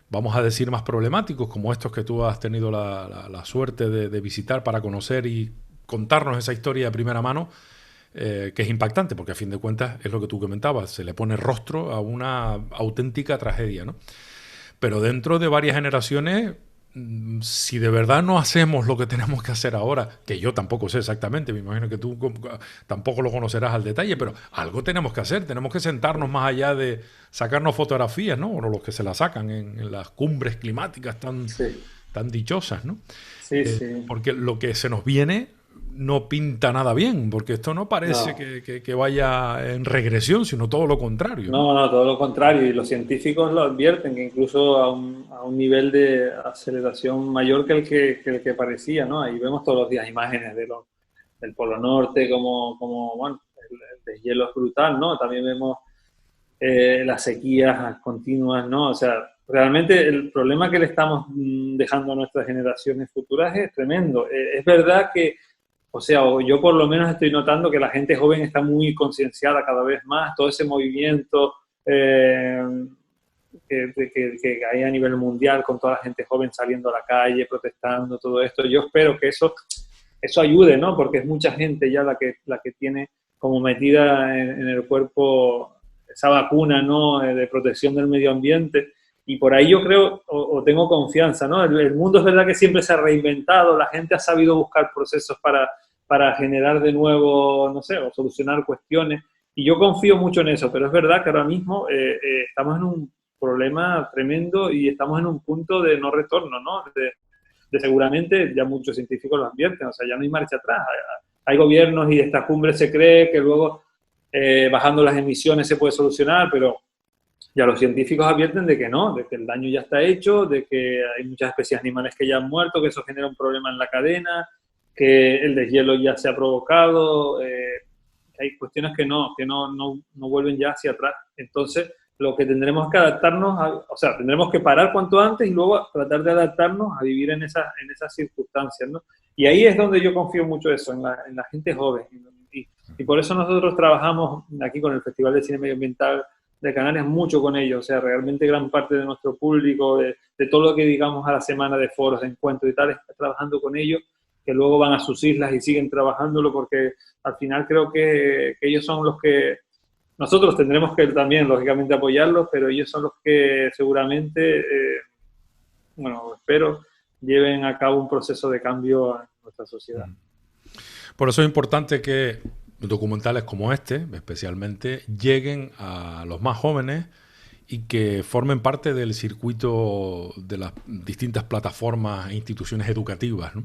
vamos a decir, más problemáticos como estos que tú has tenido la suerte de visitar para conocer y contarnos esa historia de primera mano, que es impactante, porque a fin de cuentas es lo que tú comentabas, se le pone rostro a una auténtica tragedia, ¿no? Pero dentro de varias generaciones, si de verdad no hacemos lo que tenemos que hacer ahora, que yo tampoco sé exactamente, me imagino que tú tampoco lo conocerás al detalle, pero algo tenemos que hacer, tenemos que sentarnos más allá de sacarnos fotografías, ¿no? O los que se las sacan en las cumbres climáticas tan dichosas, ¿no? Sí. Porque lo que se nos viene no pinta nada bien, porque esto no parece No. que vaya en regresión, sino todo lo contrario, ¿no? No, no, todo lo contrario. Y los científicos lo advierten, que incluso a un nivel de aceleración mayor que el que parecía, ¿no? Ahí vemos todos los días imágenes del Polo Norte, como bueno, el deshielo es brutal, ¿no? También vemos las sequías continuas, ¿no? O sea, realmente el problema que le estamos dejando a nuestras generaciones futuras es tremendo. Es verdad que, o sea, yo por lo menos estoy notando que la gente joven está muy concienciada cada vez más, todo ese movimiento eh, que hay a nivel mundial con toda la gente joven saliendo a la calle, protestando, todo esto. Yo espero que eso ayude, ¿no? Porque es mucha gente ya la que tiene como metida en el cuerpo esa vacuna, ¿no? De protección del medio ambiente. Y por ahí yo creo, o tengo confianza, ¿no? El mundo es verdad que siempre se ha reinventado, la gente ha sabido buscar procesos para generar de nuevo, no sé, o solucionar cuestiones. Y yo confío mucho en eso, pero es verdad que ahora mismo estamos en un problema tremendo y estamos en un punto de no retorno, ¿no? De seguramente, ya muchos científicos lo advierten, o sea, ya no hay marcha atrás. Hay gobiernos y esta cumbre se cree que luego bajando las emisiones se puede solucionar, pero ya los científicos advierten de que no, de que el daño ya está hecho, de que hay muchas especies animales que ya han muerto, que eso genera un problema en la cadena, que el deshielo ya se ha provocado, hay cuestiones que no vuelven ya hacia atrás. Entonces, lo que tendremos que adaptarnos, o sea, tendremos que parar cuanto antes y luego tratar de adaptarnos a vivir en esas circunstancias, ¿no? Y ahí es donde yo confío mucho eso, en la gente joven. Y por eso nosotros trabajamos aquí con el Festival de Cine Medioambiental de Canarias mucho con ellos, o sea, realmente gran parte de nuestro público, de todo lo que digamos a la semana de foros, de encuentros y tal, está trabajando con ellos, que luego van a sus islas y siguen trabajándolo, porque al final creo que ellos son los que, nosotros tendremos que también, lógicamente, apoyarlos, pero ellos son los que seguramente, bueno, espero, lleven a cabo un proceso de cambio en nuestra sociedad. Por eso es importante que documentales como este, especialmente, lleguen a los más jóvenes y que formen parte del circuito de las distintas plataformas e instituciones educativas, ¿no?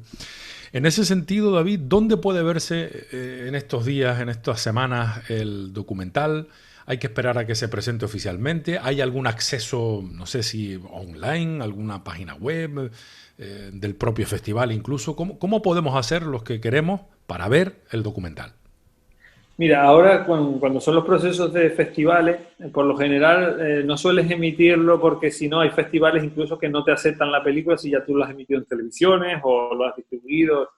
En ese sentido, David, ¿dónde puede verse en estos días, en estas semanas, el documental? ¿Hay que esperar a que se presente oficialmente? ¿Hay algún acceso, no sé si online, alguna página web del propio festival incluso? ¿Cómo podemos hacer los que queremos para ver el documental? Mira, ahora cuando son los procesos de festivales, por lo general no sueles emitirlo porque si no hay festivales incluso que no te aceptan la película si ya tú lo has emitido en televisiones o lo has distribuido,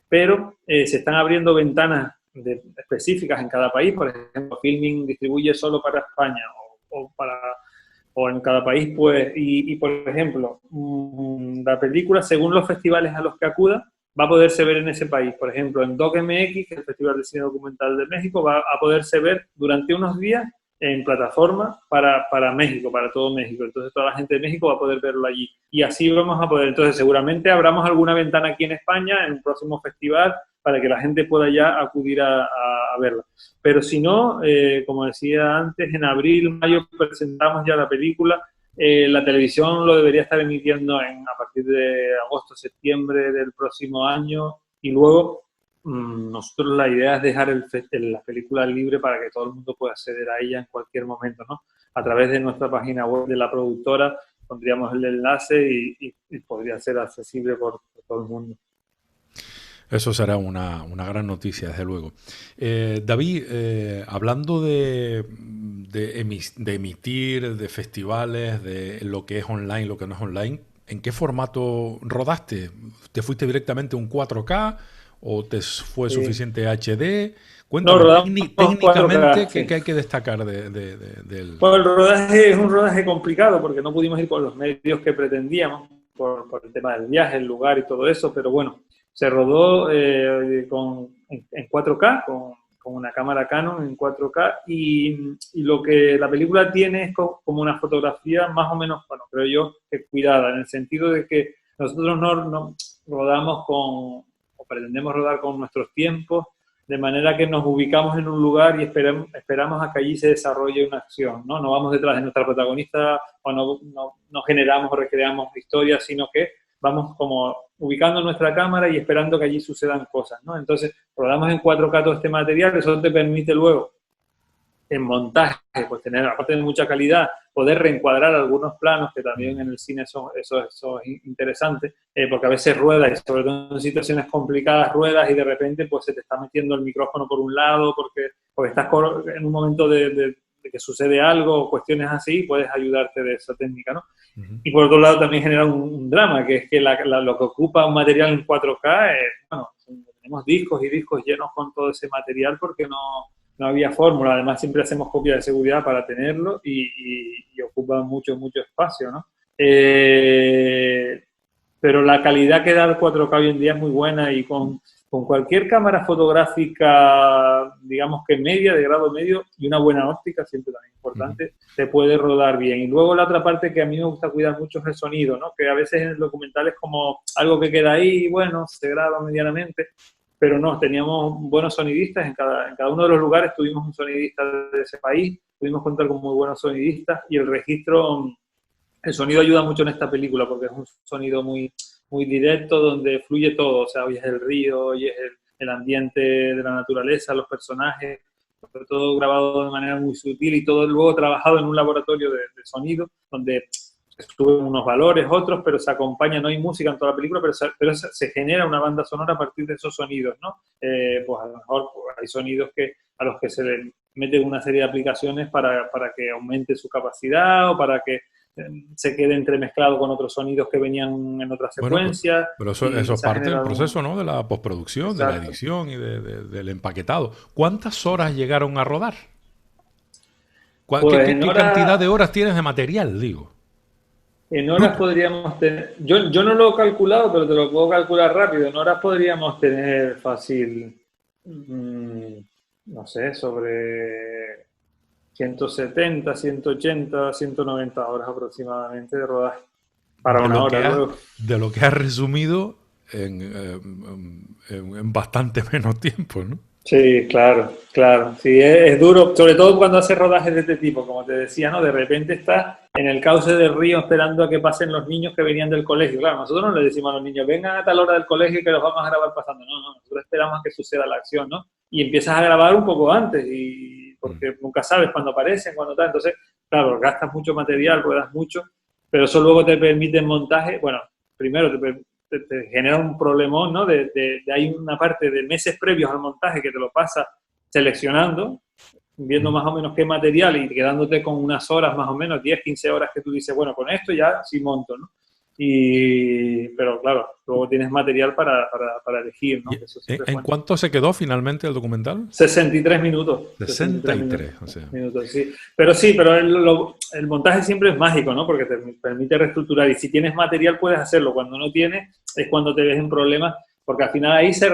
pero se están abriendo ventanas específicas en cada país. Por ejemplo, Filming distribuye solo para España o en cada país, pues, y por ejemplo, la película, según los festivales a los que acuda, va a poderse ver en ese país. Por ejemplo, en DocMX, que es el Festival de Cine Documental de México, va a poderse ver durante unos días en plataforma para México, para todo México. Entonces, toda la gente de México va a poder verlo allí. Y así vamos a poder. Entonces, seguramente abramos alguna ventana aquí en España, en un próximo festival, para que la gente pueda ya acudir a verlo. Pero si no, como decía antes, en abril, mayo presentamos ya la película. La televisión lo debería estar emitiendo a partir de agosto, septiembre del próximo año y luego nosotros la idea es dejar la película libre para que todo el mundo pueda acceder a ella en cualquier momento, ¿no? A través de nuestra página web de la productora pondríamos el enlace y podría ser accesible por todo el mundo. Eso será una gran noticia, desde luego. David, hablando de emitir, de festivales, de lo que es online, lo que no es online, ¿en qué formato rodaste? ¿Te fuiste directamente a un 4K o te fue suficiente HD? Cuéntame, no, técnicamente, 4K, sí. ¿qué hay que destacar del...? Bueno, el rodaje es un rodaje complicado porque no pudimos ir con los medios que pretendíamos por el tema del viaje, el lugar y todo eso, pero bueno, se rodó en 4K, con una cámara Canon en 4K y lo que la película tiene es como una fotografía más o menos, bueno, creo yo, que cuidada, en el sentido de que nosotros no rodamos o pretendemos rodar con nuestros tiempos, de manera que nos ubicamos en un lugar y esperamos a que allí se desarrolle una acción, ¿no? No vamos detrás de nuestra protagonista o no generamos o recreamos historias, sino que vamos como ubicando nuestra cámara y esperando que allí sucedan cosas, ¿no? Entonces, rodamos en 4K todo este material, eso te permite luego, en montaje, pues tener, aparte de mucha calidad, poder reencuadrar algunos planos, que también en el cine eso es interesante, porque a veces ruedas, y sobre todo en situaciones complicadas, ruedas y de repente pues se te está metiendo el micrófono por un lado, porque estás en un momento de que sucede algo, cuestiones así, puedes ayudarte de esa técnica, ¿no? Y por otro lado también genera un drama, que es que lo que ocupa un material en 4K es, bueno, tenemos discos y discos llenos con todo ese material porque no había fórmula. Además, siempre hacemos copia de seguridad para tenerlo y ocupa mucho espacio, ¿no? Pero la calidad que da el 4K hoy en día es muy buena y con cualquier cámara fotográfica, digamos que media, de grado medio, y una buena óptica, siempre también importante, te puede rodar bien. Y luego la otra parte que a mí me gusta cuidar mucho es el sonido, ¿no? Que a veces en el documental es como algo que queda ahí, bueno, se graba medianamente, pero no, teníamos buenos sonidistas en cada uno de los lugares, tuvimos un sonidista de ese país, pudimos contar con muy buenos sonidistas y el registro, el sonido ayuda mucho en esta película porque es un sonido muy directo donde fluye todo, o sea, oyes el río, oyes el ambiente de la naturaleza, los personajes, sobre todo grabado de manera muy sutil y todo luego trabajado en un laboratorio de sonido donde suben unos valores, otros, pero se acompaña, no hay música en toda la película, pero se genera una banda sonora a partir de esos sonidos, ¿no? Pues a lo mejor pues, hay sonidos a los que se le mete una serie de aplicaciones para que aumente su capacidad o para que se quede entremezclado con otros sonidos que venían en otras secuencias. Bueno, pero eso es parte del proceso, ¿no? De la postproducción, Exacto. De la edición y del empaquetado. ¿Cuántas horas llegaron a rodar? Pues ¿Qué cantidad de horas tienes de material, digo? En horas podríamos tener, yo no lo he calculado, pero te lo puedo calcular rápido. En horas podríamos tener fácil, no sé, sobre 170, 180, 190 horas aproximadamente de rodaje para una hora. De lo que has resumido en bastante menos tiempo, ¿no? Sí, claro. Sí, es duro, sobre todo cuando haces rodajes de este tipo, como te decía, ¿no? De repente estás en el cauce del río esperando a que pasen los niños que venían del colegio. Claro, nosotros no le decimos a los niños, vengan a tal hora del colegio y que los vamos a grabar pasando. No, nosotros esperamos a que suceda la acción, ¿no? Y empiezas a grabar un poco antes, porque nunca sabes cuándo aparecen, cuándo tal. Entonces, claro, gastas mucho material, ruedas mucho, pero eso luego te permite en montaje, bueno, primero te genera un problemón, ¿no? Hay una parte de meses previos al montaje que te lo pasa seleccionando, viendo más o menos qué material y quedándote con unas horas más o menos, 10, 15 horas que tú dices, bueno, con esto ya sí monto, ¿no? Pero claro, luego tienes material para elegir, ¿no? Eso ¿En cuánto se quedó finalmente el documental? 63 minutos. 63, o sea. Minutos, sí. Pero el montaje siempre es mágico, ¿no? Porque te permite reestructurar y si tienes material puedes hacerlo. Cuando no tienes es cuando te ves en problemas, porque al final ahí se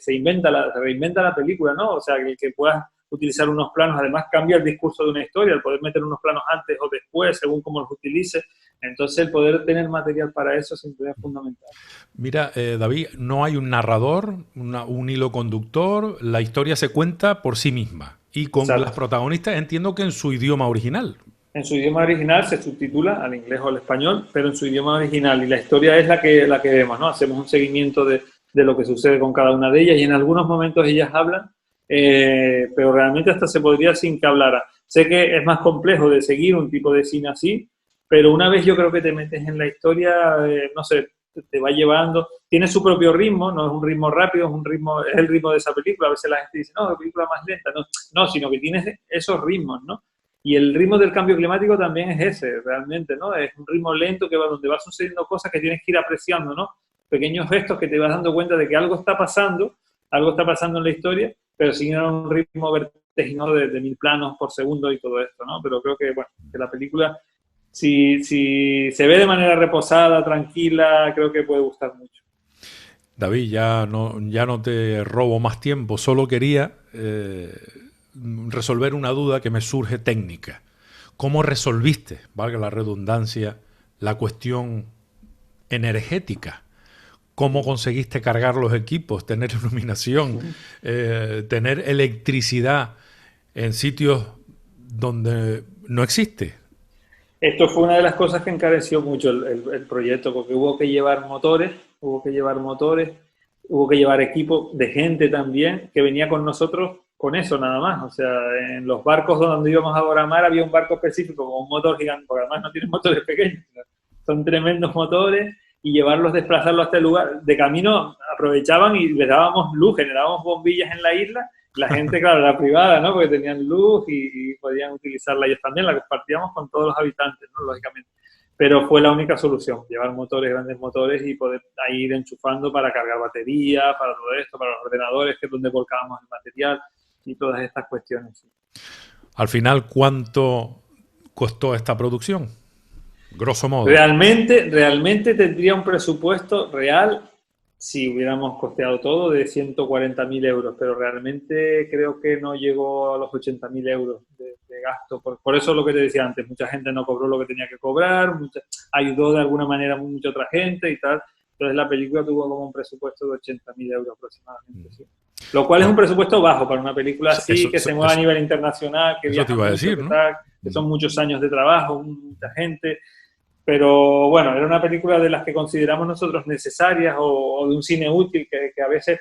reinventa la película, ¿no? O sea, que puedas utilizar unos planos, además cambia el discurso de una historia, el poder meter unos planos antes o después, según cómo los utilices. Entonces, el poder tener material para eso siempre es fundamental. Mira, David, no hay un narrador, un hilo conductor, la historia se cuenta por sí misma. Y con las protagonistas entiendo que en su idioma original. En su idioma original se subtitula al inglés o al español, pero en su idioma original. Y la historia es la que vemos, ¿no? Hacemos un seguimiento de lo que sucede con cada una de ellas y en algunos momentos ellas hablan, pero realmente hasta se podría sin que hablara. Sé que es más complejo de seguir un tipo de cine así, pero una vez yo creo que te metes en la historia, no sé, te va llevando, tiene su propio ritmo, no es un ritmo rápido, es el ritmo de esa película. A veces la gente dice, no, la película más lenta, no, sino que tienes esos ritmos, ¿no? Y el ritmo del cambio climático también es ese, realmente, ¿no? Es un ritmo lento donde va sucediendo cosas que tienes que ir apreciando, ¿no? Pequeños gestos que te vas dando cuenta de que algo está pasando en la historia, pero sin un ritmo vertiginoso de 1000 planos por segundo y todo esto, ¿no? Pero creo que, bueno, que la película, si se ve de manera reposada, tranquila, creo que puede gustar mucho. David, ya no te robo más tiempo, solo quería resolver una duda que me surge técnica. ¿Cómo resolviste, valga la redundancia, la cuestión energética? ¿Cómo conseguiste cargar los equipos, tener iluminación, tener electricidad en sitios donde no existe? Esto fue una de las cosas que encareció mucho el proyecto, porque hubo que llevar motores, hubo que llevar equipo de gente también que venía con nosotros con eso nada más. O sea, en los barcos donde íbamos a Boramar había un barco específico con un motor gigante, porque además no tienen motores pequeños, son tremendos motores, y llevarlos, desplazarlos hasta el lugar. De camino aprovechaban y les dábamos luz, generábamos bombillas en la isla. La gente, claro, era privada, ¿no? Porque tenían luz y podían utilizarla ellos también, la compartíamos con todos los habitantes, ¿no? Lógicamente. Pero fue la única solución, llevar motores, grandes motores, y poder ir enchufando para cargar baterías, para todo esto, para los ordenadores, que es donde volcábamos el material y todas estas cuestiones. Sí. Al final, ¿cuánto costó esta producción? Grosso modo. Realmente tendría un presupuesto real, si hubiéramos costeado todo, de 140.000 euros, pero realmente creo que no llegó a los 80.000 euros de gasto. Por eso lo que te decía antes, mucha gente no cobró lo que tenía que cobrar, ayudó de alguna manera mucha otra gente y tal. Entonces la película tuvo como un presupuesto de 80.000 euros aproximadamente. Sí. Lo cual es un presupuesto bajo para una película así, que se mueva a nivel internacional, que viaja mucho, decir, ¿no? que son muchos años de trabajo, mucha gente. Pero bueno, era una película de las que consideramos nosotros necesarias, o de un cine útil, que a veces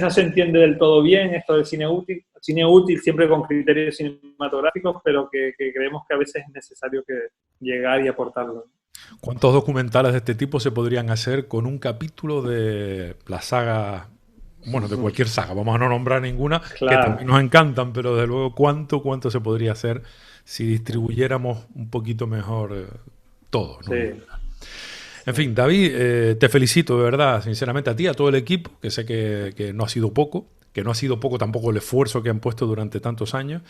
no se entiende del todo bien esto del cine útil siempre con criterios cinematográficos, pero que creemos que a veces es necesario que llegar y aportarlo. ¿Cuántos documentales de este tipo se podrían hacer con un capítulo de la saga? Bueno, de cualquier saga, vamos a no nombrar ninguna, claro, que también nos encantan, pero de luego, ¿cuánto se podría hacer si distribuyéramos un poquito mejor todo, ¿no? Sí. En fin, David, te felicito de verdad, sinceramente, a ti, a todo el equipo, que sé que no ha sido poco, tampoco el esfuerzo que han puesto durante tantos años,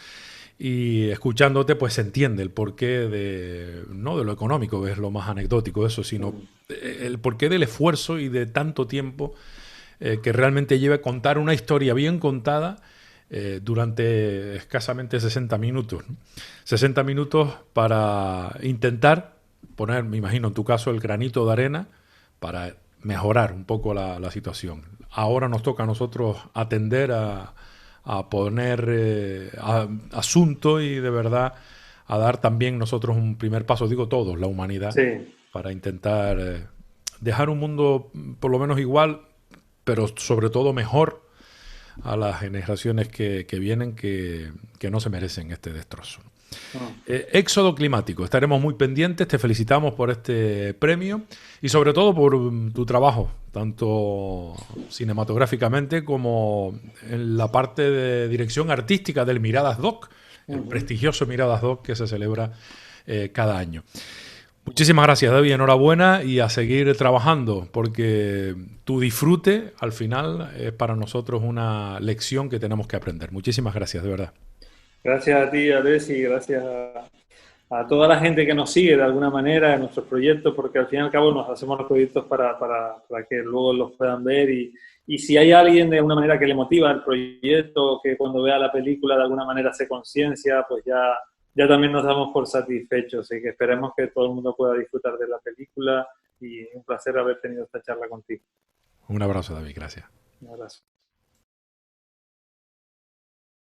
y escuchándote pues se entiende el porqué no de lo económico, que es lo más anecdótico eso, sino el porqué del esfuerzo y de tanto tiempo que realmente lleva a contar una historia bien contada durante escasamente 60 minutos, ¿no? 60 minutos para intentar poner, me imagino en tu caso, el granito de arena para mejorar un poco la situación. Ahora nos toca a nosotros atender a poner asunto y de verdad a dar también nosotros un primer paso, digo todos, la humanidad, sí, para intentar dejar un mundo por lo menos igual, pero sobre todo mejor a las generaciones que vienen, que no se merecen este destrozo. Éxodo climático, estaremos muy pendientes, te felicitamos por este premio y sobre todo por tu trabajo, tanto cinematográficamente como en la parte de dirección artística del Miradas Doc, el prestigioso Miradas Doc que se celebra cada año. Muchísimas gracias, David, enhorabuena y a seguir trabajando, porque tu disfrute al final es para nosotros una lección que tenemos que aprender. Muchísimas gracias, de verdad. Gracias a ti, Alex, y gracias a toda la gente que nos sigue de alguna manera en nuestros proyectos, porque al fin y al cabo nos hacemos los proyectos para que luego los puedan ver, y si hay alguien de alguna manera que le motiva el proyecto, que cuando vea la película de alguna manera se conciencia, pues ya también nos damos por satisfechos, y que esperemos que todo el mundo pueda disfrutar de la película, y un placer haber tenido esta charla contigo. Un abrazo, David, gracias. Un abrazo.